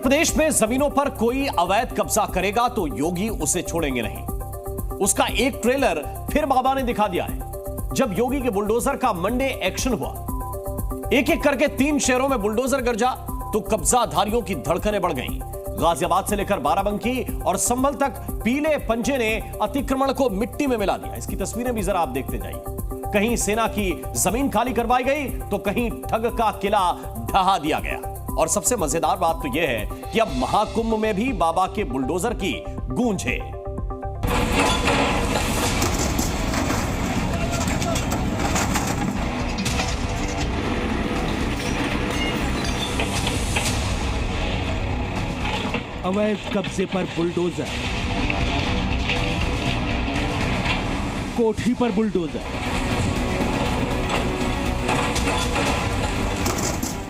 प्रदेश में जमीनों पर कोई अवैध कब्जा करेगा तो योगी उसे छोड़ेंगे नहीं। उसका एक ट्रेलर फिर बाबा ने दिखा दिया है। जब योगी के बुलडोजर का मंडे एक्शन हुआ, एक एक करके 3 शहरों में बुलडोजर गरजा तो कब्जाधारियों की धड़कनें बढ़ गईं। गाजियाबाद से लेकर बाराबंकी और संभल तक पीले पंजे ने अतिक्रमण को मिट्टी में मिला दिया। इसकी तस्वीरें भी जरा आप देखते जाइए। कहीं सेना की जमीन खाली करवाई गई तो कहीं ठग का किला ढहा दिया गया। और सबसे मजेदार बात तो यह है कि अब महाकुंभ में भी बाबा के बुलडोजर की गूंज है। अवैध कब्जे पर बुलडोजर, कोठी पर बुलडोजर,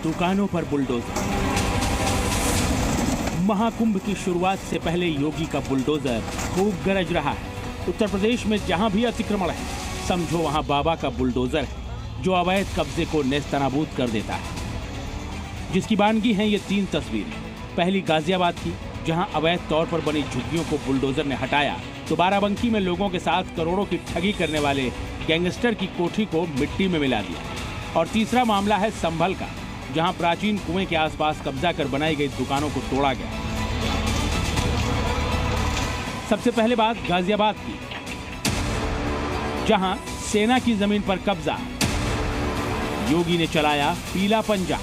दुकानों पर बुलडोजर। महाकुंभ की शुरुआत से पहले योगी का बुलडोजर खूब गरज रहा है। उत्तर प्रदेश में जहां भी अतिक्रमण है, समझो वहां बाबा का बुलडोजर है जो अवैध कब्जे को नेस्तनाबूद कर देता है। जिसकी बानगी है ये 3 तस्वीरें। पहली गाजियाबाद की, जहां अवैध तौर पर बनी झुग्गियों को बुलडोजर ने हटाया, तो बाराबंकी में लोगों के साथ करोड़ों की ठगी करने वाले गैंगस्टर की कोठी को मिट्टी में मिला दिया। और तीसरा मामला है संभल का, जहां प्राचीन कुएं के आसपास कब्जा कर बनाई गई दुकानों को तोड़ा गया। सबसे पहले बात गाजियाबाद की, जहां सेना की जमीन पर कब्जा, योगी ने चलाया पीला पंजा।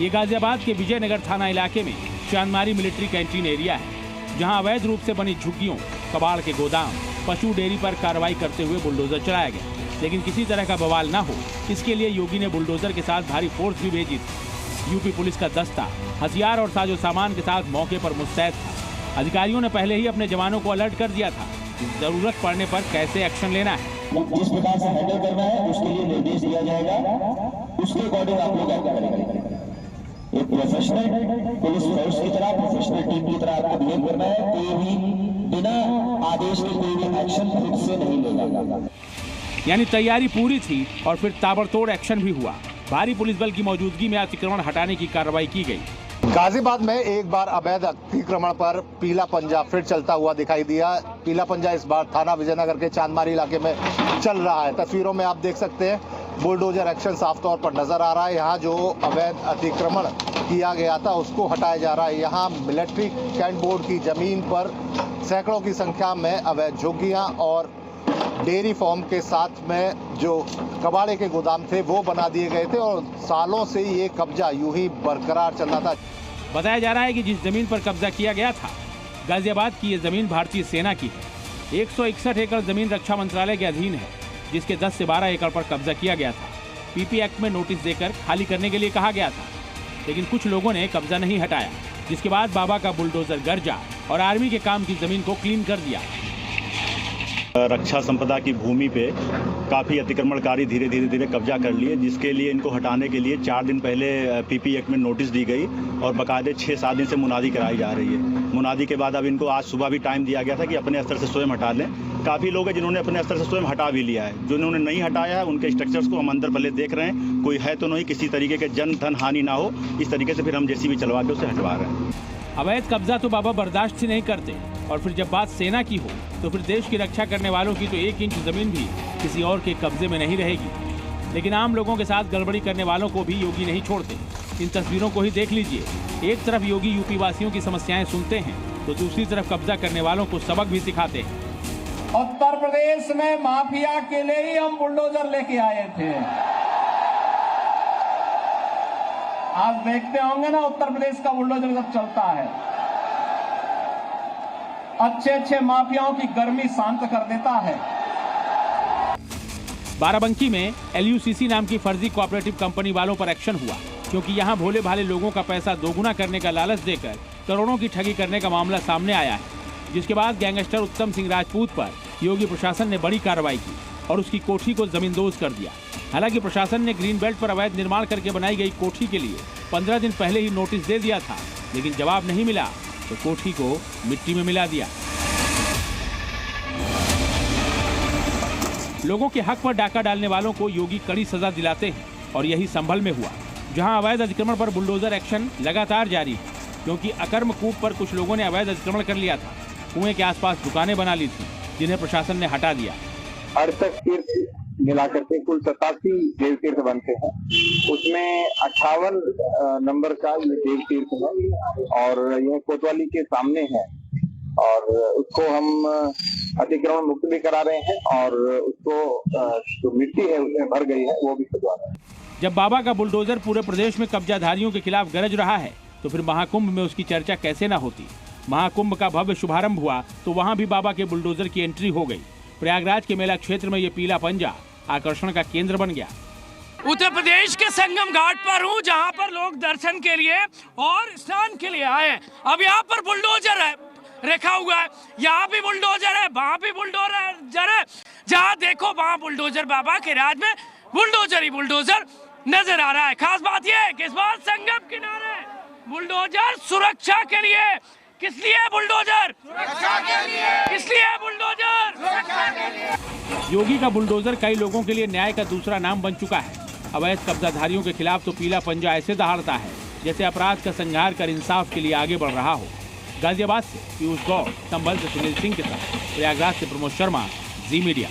ये गाजियाबाद के विजयनगर थाना इलाके में चांदमारी मिलिट्री कैंटीन एरिया है, जहां अवैध रूप से बनी झुग्गियों, कबाड़ के गोदाम, पशु डेयरी पर कार्रवाई करते हुए बुलडोजर चलाया गया। लेकिन किसी तरह का बवाल ना हो, इसके लिए योगी ने बुलडोजर के साथ भारी फोर्स भी भेजी थी। यूपी पुलिस का दस्ता हथियार और साजो सामान के साथ मौके पर मुस्तैद था। अधिकारियों ने पहले ही अपने जवानों को अलर्ट कर दिया था कि जरूरत पड़ने पर कैसे एक्शन लेना है। जिस प्रकार से हैंडल करना है उसके लिए निर्देश दिया जाएगा, उसके अकॉर्डिंग आप लोग क्या करेंगे। एक प्रोफेशनल पुलिस फोर्स की तरह, प्रोफेशनल टीम की तरह आपको बिहेव करना है। कोई भी बिना आदेश के कोई भी एक्शन खुद से नहीं लेगा। यानी तैयारी पूरी थी और फिर ताबड़तोड़ एक्शन भी हुआ। भारी पुलिस बल की मौजूदगी में अतिक्रमण हटाने की कार्रवाई की गई। गाजियाबाद में एक बार अवैध अतिक्रमण पर पीला पंजा फिर चलता हुआ दिखाई दिया। पीला पंजा इस बार थाना विजयनगर के चांदमारी इलाके में चल रहा है। तस्वीरों में आप देख सकते हैं बुलडोजर एक्शन साफ तौर पर नजर आ रहा है। यहाँ जो अवैध अतिक्रमण किया गया था उसको हटाया जा रहा है। यहाँ मिलिट्री कैंट बोर्ड की जमीन पर सैकड़ों की संख्या में अवैध झुग्गियां और डेयरी फार्म के साथ में जो कबाड़े के गोदाम थे वो बना दिए गए थे और सालों से ये कब्जा यूं ही बरकरार चल रहा था। बताया जा रहा है कि जिस जमीन पर कब्जा किया गया था, गाजियाबाद की ये जमीन भारतीय सेना की है। 161 एकड़ जमीन रक्षा मंत्रालय के अधीन है, जिसके 10 से 12 एकड़ पर कब्जा किया गया था। पीपी एक्ट में नोटिस देकर खाली करने के लिए कहा गया था, लेकिन कुछ लोगों ने कब्जा नहीं हटाया, जिसके बाद बाबा का बुलडोजर गरजा और आर्मी के काम की जमीन को क्लीन कर दिया। रक्षा संपदा की भूमि पे काफ़ी अतिक्रमणकारी धीरे धीरे कब्जा कर लिए, जिसके लिए इनको हटाने के लिए 4 दिन पहले पीपी एक्ट में नोटिस दी गई और बाकायदे 6-7 दिन से मुनादी कराई जा रही है। मुनादी के बाद अब इनको आज सुबह भी टाइम दिया गया था कि अपने स्तर से स्वयं हटा लें। काफ़ी लोग हैं जिन्होंने अपने स्तर से स्वयं हटा भी लिया है। जिन्होंने नहीं हटाया है उनके स्ट्रक्चर्स को हम अंदर पहले देख रहे हैं, कोई है तो नहीं, किसी तरीके के जन धन हानि ना हो, इस तरीके से फिर हम जेसीबी चलवा के उसे हटवा रहे हैं। अवैध कब्जा तो बाबा बर्दाश्त ही नहीं करते, और फिर जब बात सेना की हो तो फिर देश की रक्षा करने वालों की तो 1 इंच जमीन भी किसी और के कब्जे में नहीं रहेगी। लेकिन आम लोगों के साथ गड़बड़ी करने वालों को भी योगी नहीं छोड़ते। इन तस्वीरों को ही देख लीजिए। एक तरफ योगी यूपी वासियों की समस्याएं सुनते हैं, तो दूसरी तरफ कब्जा करने वालों को सबक भी सिखाते हैं। उत्तर प्रदेश में माफिया के लिए ही हम बुलडोजर लेके आए थे। आज देखते होंगे ना उत्तर प्रदेश का बुलडोजर जब चलता है, अच्छे माफियाओं की गर्मी शांत कर देता है। बाराबंकी में LUCC नाम की फर्जी कोऑपरेटिव कंपनी वालों पर एक्शन हुआ, क्योंकि यहां भोले भाले लोगों का पैसा दोगुना करने का लालच देकर करोड़ों की ठगी करने का मामला सामने आया है। जिसके बाद गैंगस्टर उत्तम सिंह राजपूत पर योगी प्रशासन ने बड़ी कार्रवाई की और उसकी कोठी को जमींदोज कर दिया। हालांकि प्रशासन ने ग्रीन बेल्ट पर अवैध निर्माण करके बनाई गई कोठी के लिए 15 दिन पहले ही नोटिस दे दिया था, लेकिन जवाब नहीं मिला तो कोठी को मिट्टी में मिला दिया। लोगों के हक पर डाका डालने वालों को योगी कड़ी सजा दिलाते हैं, और यही संभल में हुआ, जहां अवैध अतिक्रमण पर बुलडोजर एक्शन लगातार जारी है। क्योंकि अकर्म कूप पर कुछ लोगों ने अवैध अतिक्रमण कर लिया था। कुएं के आसपास दुकानें बना ली थी, जिन्हें प्रशासन ने हटा दिया। 68 तीर्थ मिलाकर के कुल 87 देव तीर्थ बनते हैं। उसमें 58 नंबर का ये देव तीर्थ है और यह कोतवाली के सामने है और उसको हम अतिक्रमण मुक्त भी करा रहे हैं और उसको जो मिट्टी है उसमें भर गई है वो भी खुदवा रहे हैं। जब बाबा का बुलडोजर पूरे प्रदेश में कब्जाधारियों के खिलाफ गरज रहा है तो फिर महाकुंभ में उसकी चर्चा कैसे ना होती। महाकुंभ का भव्य शुभारंभ हुआ तो वहां भी बाबा के बुलडोजर की एंट्री हो गई। प्रयागराज के मेला क्षेत्र में ये पीला पंजा आकर्षण का केंद्र बन गया। उत्तर प्रदेश के संगम घाट पर हूँ, जहाँ पर लोग दर्शन के लिए और स्नान के लिए आए। अब यहाँ पर बुलडोजर है रखा हुआ है, यहाँ भी बुलडोजर है, वहाँ भी बुलडोजर है। जहाँ देखो वहाँ बुलडोजर, बाबा के राज में बुलडोजर ही बुलडोजर नजर आ रहा है। खास बात यह है कि इस बार संगम किनारे बुलडोजर सुरक्षा के लिए। किस लिए बुलडोजर? सुरक्षा के लिए। किस लिए बुलडोजर? सुरक्षा के लिए। योगी का बुलडोजर कई लोगों के लिए न्याय का दूसरा नाम बन चुका है। अवैध कब्जाधारियों के खिलाफ तो पीला पंजा ऐसे दहाड़ता है जैसे अपराध का संहार कर इंसाफ के लिए आगे बढ़ रहा हो। गाजियाबाद से पीयूष गौर, संभल से सुनील सिंह के साथ प्रयागराज से प्रमोद शर्मा, जी मीडिया।